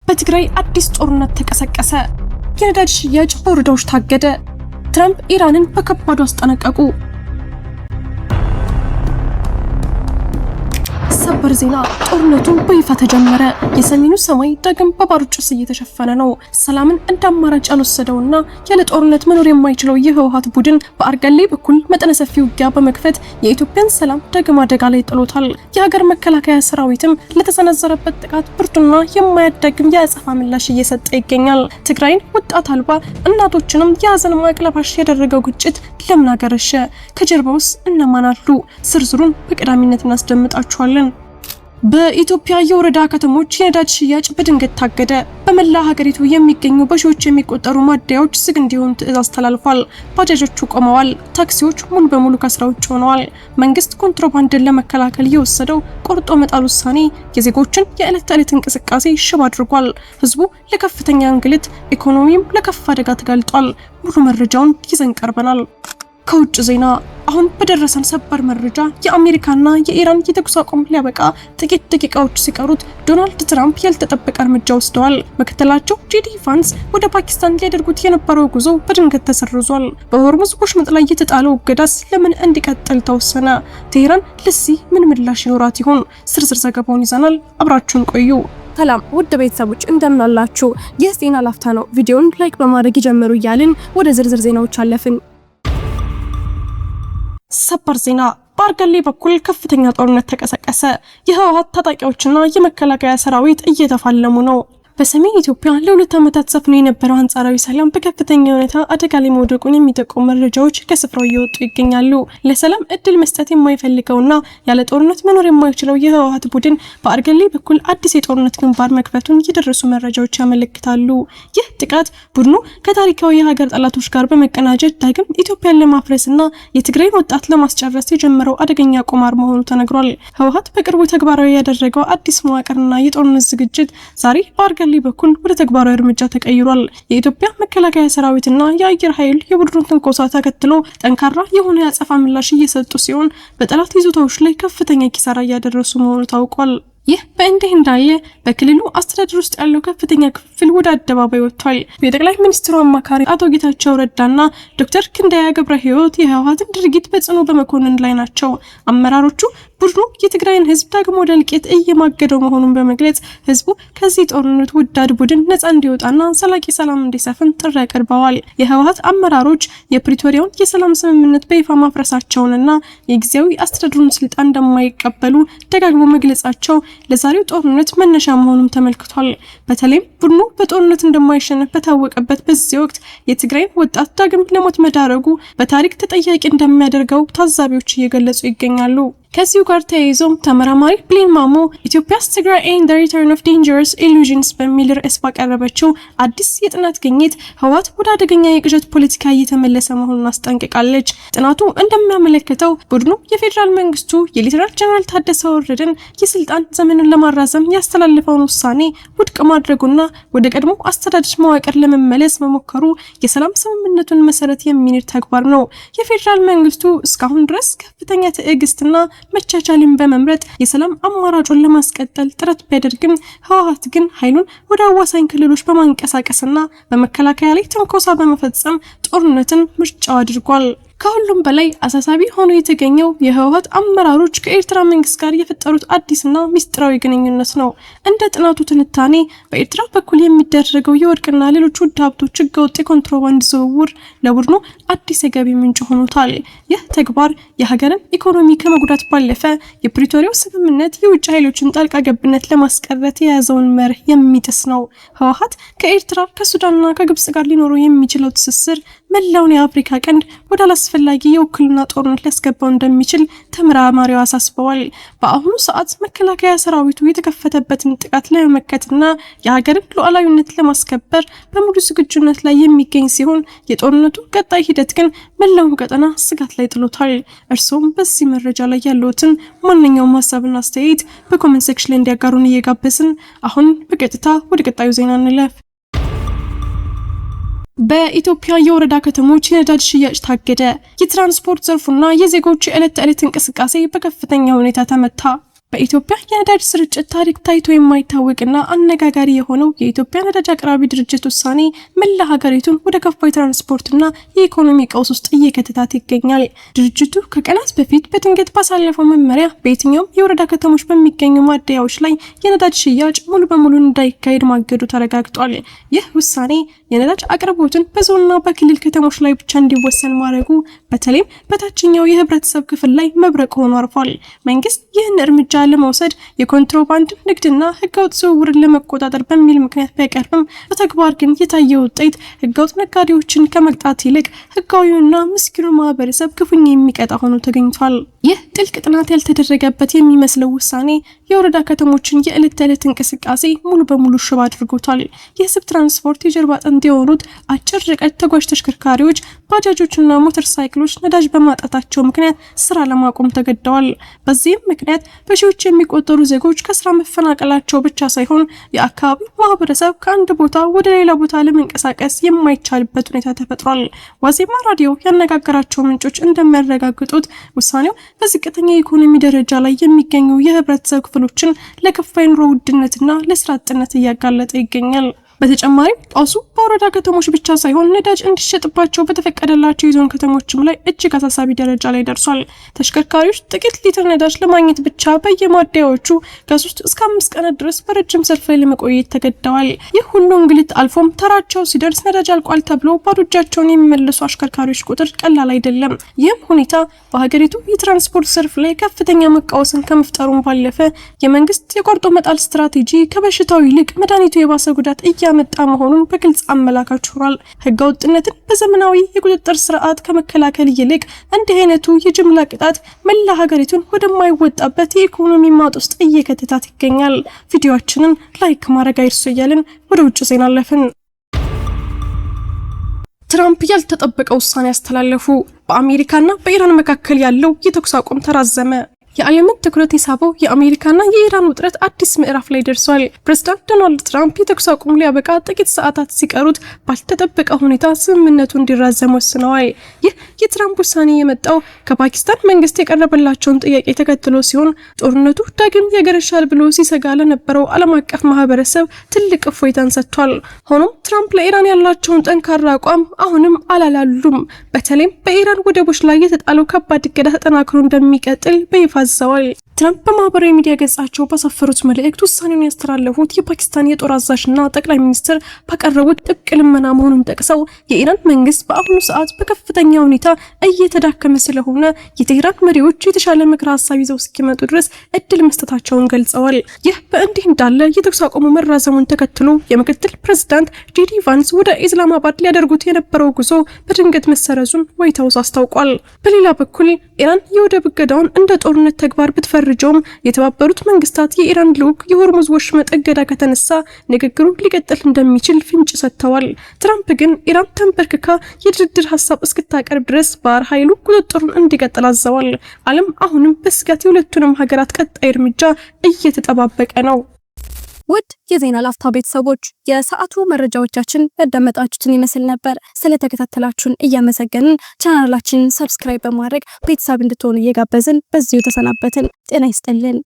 በትግራይ አዲስ ጦርነት ተቀሰቀሰ። የነዳጅ ሽያጭ በወረዳዎች ታገደ። ትራምፕ ኢራንን በከባዱ አስጠነቀቁ። ሰበር ዜና፣ ጦርነቱ በይፋ ተጀመረ። የሰሜኑ ሰማይ ዳግም በባሩድ ጭስ እየተሸፈነ ነው። ሰላምን እንደ አማራጭ ያልወሰደውና ያለ ጦርነት መኖር የማይችለው የህወሓት ቡድን በአርገሌ በኩል መጠነ ሰፊ ውጊያ በመክፈት የኢትዮጵያን ሰላም ዳግም አደጋ ላይ ጥሎታል። የሀገር መከላከያ ሰራዊትም ለተሰነዘረበት ጥቃት ብርቱና የማያዳግም የአጸፋ ምላሽ እየሰጠ ይገኛል። ትግራይን ወጣት አልባ እናቶችንም የሀዘን ማቅለባሽ ያደረገው ግጭት ለምን አገረሸ? ከጀርባውስ እነማን አሉ? ዝርዝሩን በቀዳሚነት እናስደምጣችኋለን። በኢትዮጵያ የወረዳ ከተሞች የነዳጅ ሽያጭ በድንገት ታገደ። በመላ ሀገሪቱ የሚገኙ በሺዎች የሚቆጠሩ ማደያዎች ዝግ እንዲሆኑ ትዕዛዝ ተላልፏል። ባጃጆቹ ቆመዋል። ታክሲዎች ሙሉ በሙሉ ከስራ ውጭ ሆነዋል። መንግስት ኮንትሮባንድን ለመከላከል የወሰደው ቆርጦ መጣል ውሳኔ የዜጎችን የዕለት ተዕለት እንቅስቃሴ ሽባ አድርጓል። ህዝቡ ለከፍተኛ እንግልት፣ ኢኮኖሚም ለከፍ አደጋ ተጋልጧል። ሙሉ መረጃውን ይዘን ቀርበናል። ከውጭ ዜና አሁን በደረሰን ሰበር መረጃ የአሜሪካና የኢራን የተኩስ አቁም ሊያበቃ ጥቂት ደቂቃዎች ሲቀሩት ዶናልድ ትራምፕ ያልተጠበቀ እርምጃ ወስደዋል። ምክትላቸው ጄዲ ቫንስ ወደ ፓኪስታን ሊያደርጉት የነበረው ጉዞ በድንገት ተሰርዟል። በሆርሙዝ ወሽመጥ ላይ የተጣለው እገዳስ ለምን እንዲቀጥል ተወሰነ? ቴህራን ለዚህ ምን ምላሽ ይኖራት ይሆን? ዝርዝር ዘገባውን ይዘናል። አብራችሁን ቆዩ። ሰላም ውድ ቤተሰቦች እንደምን አላችሁ? ይህ ዜና ላፍታ ነው። ቪዲዮውን ላይክ በማድረግ ይጀምሩ እያልን ወደ ዝርዝር ዜናዎች አለፍን። ሰበር ዜና፣ በአርገሌ በኩል ከፍተኛ ጦርነት ተቀሰቀሰ። የህወሓት ታጣቂዎችና የመከላከያ ሰራዊት እየተፋለሙ ነው። በሰሜን ኢትዮጵያ ለሁለት ዓመታት ሰፍኖ የነበረው አንጻራዊ ሰላም በከፍተኛ ሁኔታ አደጋ ላይ መውደቁን የሚጠቁሙ መረጃዎች ከስፍራው እየወጡ ይገኛሉ። ለሰላም እድል መስጠት የማይፈልገውና ያለ ጦርነት መኖር የማይችለው የህወሓት ቡድን በአርገሌ በኩል አዲስ የጦርነት ግንባር መክፈቱን የደረሱ መረጃዎች ያመለክታሉ። ይህ ጥቃት ቡድኑ ከታሪካዊ የሀገር ጠላቶች ጋር በመቀናጀት ዳግም ኢትዮጵያን ለማፍረስና የትግራይን ወጣት ለማስጨረስ የጀመረው አደገኛ ቁማር መሆኑ ተነግሯል። ህወሓት በቅርቡ ተግባራዊ ያደረገው አዲስ መዋቅርና የጦርነት ዝግጅት ዛሬ በአርገሌ በኩል ወደ ተግባራዊ እርምጃ ተቀይሯል። የኢትዮጵያ መከላከያ ሰራዊትና የአየር ኃይል የቡድኑን ትንኮሳ ተከትሎ ጠንካራ የሆነ የአጸፋ ምላሽ እየሰጡ ሲሆን በጠላት ይዞታዎች ላይ ከፍተኛ ኪሳራ እያደረሱ መሆኑ ታውቋል። ይህ በእንዲህ እንዳለ በክልሉ አስተዳደር ውስጥ ያለው ከፍተኛ ክፍል ወደ አደባባይ ወጥቷል። የጠቅላይ ሚኒስትሩ አማካሪ አቶ ጌታቸው ረዳና ዶክተር ክንዳያ ገብረ ሕይወት የህወሓትን ድርጊት በጽኑ በመኮንን ላይ ናቸው። አመራሮቹ ቡድኑ የትግራይን ህዝብ ዳግም ወደ እልቂት እየማገደው መሆኑን በመግለጽ ህዝቡ ከዚህ ጦርነት ወዳድ ቡድን ነፃ እንዲወጣና ዘላቂ ሰላም እንዲሰፍን ጥሪ አቅርበዋል። የህወሓት አመራሮች የፕሪቶሪያውን የሰላም ስምምነት በይፋ ማፍረሳቸውንና የጊዜያዊ አስተዳደሩን ስልጣን እንደማይቀበሉ ደጋግሞ መግለጻቸው ለዛሬው ጦርነት መነሻ መሆኑን ተመልክቷል። በተለይም ቡድኑ በጦርነት እንደማይሸነፍ በታወቀበት በዚህ ወቅት የትግራይን ወጣት ዳግም ለሞት መዳረጉ በታሪክ ተጠያቂ እንደሚያደርገው ታዛቢዎች እየገለጹ ይገኛሉ። ከዚሁ ጋር ተያይዞ ተመራማሪ ብሌን ማሞ ኢትዮጵያስ ትግራይ ኤንድ ዘ ሪተርን ኦፍ ዴንጀረስ ኢሉዥንስ በሚል ርዕስ ባቀረበችው አዲስ የጥናት ግኝት ህወሓት ወደ አደገኛ የቅዠት ፖለቲካ እየተመለሰ መሆኑን አስጠንቅቃለች። ጥናቱ እንደሚያመለክተው ቡድኑ የፌዴራል መንግስቱ የሌተናል ጀነራል ታደሰ ወረደን የስልጣን ዘመንን ለማራዘም ያስተላለፈውን ውሳኔ ውድቅ ማድረጉና ወደ ቀድሞ አስተዳደር መዋቅር ለመመለስ መሞከሩ የሰላም ስምምነቱን መሰረት የሚንድ ተግባር ነው። የፌዴራል መንግስቱ እስካሁን ድረስ ከፍተኛ ትዕግስትና መቻቻልን በመምረጥ የሰላም አማራጩን ለማስቀጠል ጥረት ቢያደርግም ህወሓት ግን ኃይሉን ወደ አዋሳኝ ክልሎች በማንቀሳቀስና በመከላከያ ላይ ትንኮሳ በመፈጸም ጦርነትን ምርጫው አድርጓል። ከሁሉም በላይ አሳሳቢ ሆኖ የተገኘው የህወሓት አመራሮች ከኤርትራ መንግስት ጋር የፈጠሩት አዲስና ሚስጥራዊ ግንኙነት ነው። እንደ ጥናቱ ትንታኔ በኤርትራ በኩል የሚደረገው የወርቅና ሌሎች ውድ ሀብቶች ህገወጥ የኮንትሮባንድ ዝውውር ለቡድኑ አዲስ የገቢ ምንጭ ሆኖታል። ይህ ተግባር የሀገርን ኢኮኖሚ ከመጉዳት ባለፈ የፕሪቶሪያው ስምምነት የውጭ ኃይሎችን ጣልቃ ገብነት ለማስቀረት የያዘውን መርህ የሚጥስ ነው። ህወሓት ከኤርትራ ከሱዳንና ከግብጽ ጋር ሊኖረው የሚችለው ትስስር መላውን የአፍሪካ ቀንድ ወደ አላስፈላጊ የውክልና ጦርነት ሊያስገባው እንደሚችል ተመራማሪው አሳስበዋል። በአሁኑ ሰዓት መከላከያ ሰራዊቱ የተከፈተበትን ጥቃት ለመመከትና የሀገርን ሉዓላዊነት ለማስከበር በሙሉ ዝግጁነት ላይ የሚገኝ ሲሆን የጦርነቱ ቀጣይ ሂደት ግን መላው ቀጠና ስጋት ላይ ጥሎታል። እርሶም በዚህ መረጃ ላይ ያለዎትን ማንኛውም ሀሳብና አስተያየት በኮሜንት ሴክሽን ላይ እንዲያጋሩን እየጋበዝን አሁን በቀጥታ ወደ ቀጣዩ ዜና እንለፍ። በኢትዮጵያ የወረዳ ከተሞች የነዳጅ ሽያጭ ታገደ። የትራንስፖርት ዘርፉና የዜጎች የዕለት ተዕለት እንቅስቃሴ በከፍተኛ ሁኔታ ተመታ። በኢትዮጵያ የነዳጅ ስርጭት ታሪክ ታይቶ የማይታወቅና አነጋጋሪ የሆነው የኢትዮጵያ ነዳጅ አቅራቢ ድርጅት ውሳኔ መላ ሀገሪቱን ወደ ከፋ የትራንስፖርትና የኢኮኖሚ ቀውስ ውስጥ እየከተታት ይገኛል። ድርጅቱ ከቀናት በፊት በድንገት ባሳለፈው መመሪያ በየትኛውም የወረዳ ከተሞች በሚገኙ ማደያዎች ላይ የነዳጅ ሽያጭ ሙሉ በሙሉ እንዳይካሄድ ማገዱ ተረጋግጧል። ይህ ውሳኔ የነዳጅ አቅርቦትን በዞንና በክልል ከተሞች ላይ ብቻ እንዲወሰን ማድረጉ በተለይም በታችኛው የህብረተሰብ ክፍል ላይ መብረቅ ሆኖ አርፏል። መንግስት ይህን እርምጃ ለመውሰድ የኮንትሮባንድ ንግድና ህገወጥ ዝውውርን ለመቆጣጠር በሚል ምክንያት ቢያቀርብም በተግባር ግን የታየው ውጤት ህገወጥ ነጋዴዎችን ከመቅጣት ይልቅ ህጋዊውና ምስኪኑ ማህበረሰብ ክፉኛ የሚቀጣ ሆኖ ተገኝቷል። ይህ ጥልቅ ጥናት ያልተደረገበት የሚመስለው ውሳኔ የወረዳ ከተሞችን የዕለት ተዕለት እንቅስቃሴ ሙሉ በሙሉ ሽባ አድርጎታል። የህዝብ ትራንስፖርት የጀርባ አጥንት የሆኑት አጭር ርቀት ተጓዥ ተሽከርካሪዎች፣ ባጃጆችና ሞተር ሳይክሎች ነዳጅ በማጣታቸው ምክንያት ስራ ለማቆም ተገደዋል። በዚህም ምክንያት በሺዎች የሚቆጠሩ ዜጎች ከስራ መፈናቀላቸው ብቻ ሳይሆን የአካባቢው ማህበረሰብ ከአንድ ቦታ ወደ ሌላ ቦታ ለመንቀሳቀስ የማይቻልበት ሁኔታ ተፈጥሯል። ዋዜማ ራዲዮ ያነጋገራቸው ምንጮች እንደሚያረጋግጡት ውሳኔው በዝቅተኛ የኢኮኖሚ ደረጃ ላይ የሚገኙ የህብረተሰብ ክፍሎችን ለከፋ የኑሮ ውድነትና ለስራ አጥነት እያጋለጠ ይገኛል። በተጨማሪም ቀውሱ በወረዳ ከተሞች ብቻ ሳይሆን ነዳጅ እንዲሸጥባቸው በተፈቀደላቸው የዞን ከተሞችም ላይ እጅግ አሳሳቢ ደረጃ ላይ ደርሷል። ተሽከርካሪዎች ጥቂት ሊትር ነዳጅ ለማግኘት ብቻ በየማደያዎቹ ከ3 እስከ 5 ቀናት ድረስ በረጅም ሰልፍ ላይ ለመቆየት ተገደዋል። ይህ ሁሉ እንግልት አልፎም ተራቸው ሲደርስ ነዳጅ አልቋል ተብሎ ባዶ እጃቸውን የሚመለሱ አሽከርካሪዎች ቁጥር ቀላል አይደለም። ይህም ሁኔታ በሀገሪቱ የትራንስፖርት ዘርፍ ላይ ከፍተኛ መቃወስን ከመፍጠሩም ባለፈ የመንግስት የቆርጦ መጣል ስትራቴጂ ከበሽታው ይልቅ መድኃኒቱ የባሰ ጉዳት ያመጣ መሆኑን በግልጽ አመላካች ሆኗል። ህገወጥነትን በዘመናዊ የቁጥጥር ስርዓት ከመከላከል ይልቅ እንዲህ አይነቱ የጅምላ ቅጣት መላ ሀገሪቱን ወደማይወጣበት የኢኮኖሚ ማጥ ውስጥ እየከተታት ይገኛል። ቪዲዮአችንን ላይክ ማድረግ አይርሱ እያልን ወደ ውጭ ዜና አለፍን። ትራምፕ ያልተጠበቀ ውሳኔ ያስተላለፉ። በአሜሪካና በኢራን መካከል ያለው የተኩስ አቁም ተራዘመ። የዓለምን ትኩረት የሳበው የአሜሪካና የኢራን ውጥረት አዲስ ምዕራፍ ላይ ደርሷል። ፕሬዝዳንት ዶናልድ ትራምፕ የተኩስ አቁም ሊያበቃ ጥቂት ሰዓታት ሲቀሩት ባልተጠበቀ ሁኔታ ስምምነቱ እንዲራዘም ወስነዋል። ይህ የትራምፕ ውሳኔ የመጣው ከፓኪስታን መንግስት የቀረበላቸውን ጥያቄ ተከትሎ ሲሆን ጦርነቱ ዳግም ያገረሻል ብሎ ሲሰጋ ለነበረው ዓለም አቀፍ ማህበረሰብ ትልቅ እፎይታን ሰጥቷል። ሆኖም ትራምፕ ለኢራን ያላቸውን ጠንካራ አቋም አሁንም አላላሉም። በተለይም በኢራን ወደቦች ላይ የተጣለው ከባድ እገዳ ተጠናክሮ እንደሚቀጥል በይፋ አዘዋል። ትራምፕ በማህበራዊ ሚዲያ ገጻቸው ባሰፈሩት መልእክት ውሳኔውን ያስተላለፉት የፓኪስታን የጦር አዛዥና ጠቅላይ ሚኒስትር ባቀረቡት ጥብቅ ልመና መሆኑን ጠቅሰው የኢራን መንግስት በአሁኑ ሰዓት በከፍተኛ ሁኔታ እየተዳከመ ስለሆነ የቴህራን መሪዎች የተሻለ ምክር ሀሳብ ይዘው እስኪመጡ ድረስ እድል መስጠታቸውን ገልጸዋል። ይህ በእንዲህ እንዳለ የተኩስ አቁሙ መራዘሙን ተከትሎ የምክትል ፕሬዝዳንት ጄዲ ቫንስ ወደ ኢስላማባድ ሊያደርጉት የነበረው ጉዞ በድንገት መሰረዙን ዋይት ሀውስ አስታውቋል። በሌላ በኩል ኢራን የወደብ እገዳውን እንደ ጦርነት ተግባር ብትፈርጀውም የተባበሩት መንግስታት የኢራን ልዑክ የሆርሙዝ ወሽመጥ እገዳ ከተነሳ ንግግሩ ሊቀጥል እንደሚችል ፍንጭ ሰጥተዋል። ትራምፕ ግን ኢራን ተንበርክካ የድርድር ሀሳብ እስክታቀርብ ድረስ ባህር ኃይሉ ቁጥጥሩን እንዲቀጥል አዘዋል። ዓለም አሁንም በስጋት የሁለቱንም ሀገራት ቀጣይ እርምጃ እየተጠባበቀ ነው። ውድ የዜና ላፍታ ቤተሰቦች የሰዓቱ መረጃዎቻችን ያዳመጣችሁትን ይመስል ነበር። ስለተከታተላችሁን እያመሰገንን ቻናላችንን ሰብስክራይብ በማድረግ ቤተሰብ እንድትሆኑ እየጋበዝን በዚሁ ተሰናበትን። ጤና ይስጥልን።